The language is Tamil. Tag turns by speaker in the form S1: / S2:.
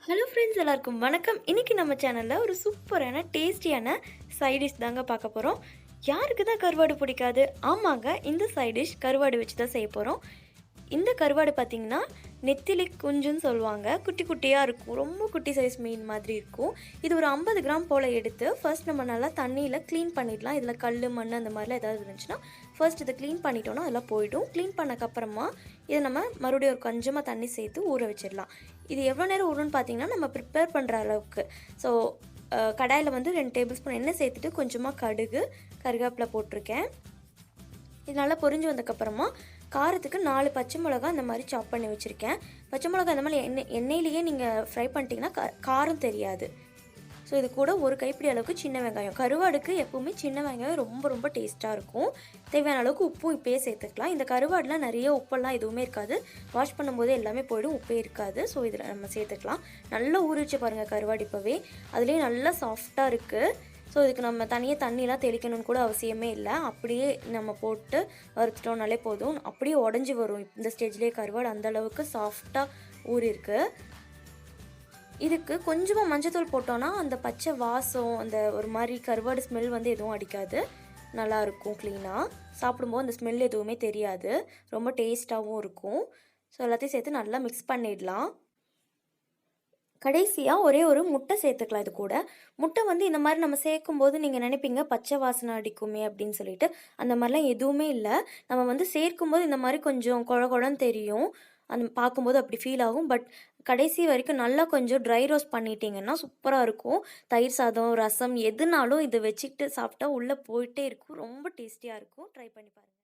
S1: ஹலோ ஃப்ரெண்ட்ஸ், எல்லாருக்கும் வணக்கம். இன்றைக்கி நம்ம சேனலில் ஒரு சூப்பரான டேஸ்டியான சைட் டிஷ் தாங்க பார்க்க போகிறோம். யாருக்கு தான் கருவாடு பிடிக்காது? ஆமாங்க, இந்த சைட் டிஷ் கருவாடு வச்சு தான் செய்ய போகிறோம். இந்த கருவாடு பார்த்திங்கன்னா நெத்திலி குஞ்சுன்னு சொல்லுவாங்க. குட்டி குட்டியாக இருக்கும், ரொம்ப குட்டி சைஸ் மீன் மாதிரி இருக்கும். இது ஒரு 50 கிராம் போல் எடுத்து ஃபர்ஸ்ட் நம்ம நல்லா தண்ணியில் க்ளீன் பண்ணிடலாம். இதில் கல் மண் அந்த மாதிரிலாம் ஏதாவது இருந்துச்சுன்னா ஃபர்ஸ்ட் இதை க்ளீன் பண்ணிட்டோன்னா அதெல்லாம் போயிடும். க்ளீன் பண்ணக்கப்புறமா இதை நம்ம மறுபடியும் ஒரு கொஞ்சமாக தண்ணி சேர்த்து ஊற வச்சிடலாம். இது எவ்வளோ நேரம் ஊறணும்னு பார்த்தீங்கன்னா நம்ம ப்ரிப்பேர் பண்ணுற அளவுக்கு. ஸோ கடாயில் வந்து 2 டேபிள் ஸ்பூன் எண்ணெய் சேர்த்துட்டு கொஞ்சமாக கடுகு கருவேப்பிலை போட்டிருக்கேன். இது நல்லா பொரிஞ்சு வந்ததுக்கப்புறமா காரத்துக்கு 4 பச்சை மிளகா இந்த மாதிரி சாப் பண்ணி வச்சுருக்கேன். பச்சை மிளகா இந்த மாதிரி எண்ணெயிலேயே நீங்கள் ஃப்ரை பண்ணிட்டீங்கன்னா காரம் தெரியாது. ஸோ இது கூட ஒரு கைப்பிடி அளவுக்கு சின்ன வெங்காயம். கருவாடுக்கு எப்போவுமே சின்ன வெங்காயம் ரொம்ப ரொம்ப டேஸ்ட்டாக இருக்கும். தேவையான அளவுக்கு உப்பும் இப்போயே சேர்த்துக்கலாம். இந்த கருவாடில் நிறைய உப்பெல்லாம் எதுவுமே இருக்காது. வாஷ் பண்ணும்போது எல்லாமே போய்டும், உப்பே இருக்காது. ஸோ இதில் நம்ம சேர்த்துக்கலாம். நல்லா ஊறிச்சு பாருங்கள் கருவாடு இப்போவே. அதுலேயே நல்லா சாஃப்டாக இருக்குது. ஸோ இதுக்கு நம்ம தனியாக தண்ணிலாம் தெளிக்கணும்னு கூட அவசியமே இல்லை. அப்படியே நம்ம போட்டு வறுத்துட்டோம்னாலே போதும். அப்படியே உடஞ்சி வரும் இந்த ஸ்டேஜ்லேயே கருவாடு. அந்தளவுக்கு சாஃப்டாக ஊறிருக்கு. இதுக்கு கொஞ்சமாக மஞ்சத்தூள் போட்டோன்னா அந்த பச்சை வாசம், அந்த ஒரு மாதிரி கருவாடு ஸ்மெல் வந்து எதுவும் அடிக்காது. நல்லாயிருக்கும். க்ளீனாக சாப்பிடும்போது அந்த ஸ்மெல் எதுவுமே தெரியாது. ரொம்ப டேஸ்ட்டாகவும் இருக்கும். ஸோ எல்லாத்தையும் சேர்த்து நல்லா மிக்ஸ் பண்ணிடலாம். கடைசியாக ஒரே ஒரு முட்டை சேர்த்துக்கலாம். இது கூட முட்டை வந்து இந்த மாதிரி நம்ம சேர்க்கும்போது நீங்கள் நினைப்பீங்க பச்சை வாசனை அடிக்குமே அப்படின்னு சொல்லிட்டு. அந்த மாதிரிலாம் எதுவுமே இல்லை. நம்ம வந்து சேர்க்கும்போது இந்த மாதிரி கொஞ்சம் குழ குழன்னு தெரியும். அந்த பார்க்கும்போது அப்படி ஃபீல் ஆகும். பட் கடைசி வரைக்கும் நல்லா கொஞ்சம் ட்ரை ரோஸ்ட் பண்ணிட்டீங்கன்னா சூப்பராக இருக்கும். தயிர் சாதம், ரசம் எதுனாலும் இதை வச்சுக்கிட்டு சாப்பிட்டா உள்ளே போயிட்டே இருக்கும். ரொம்ப டேஸ்டியாக இருக்கும். ட்ரை பண்ணி பாருங்கள்.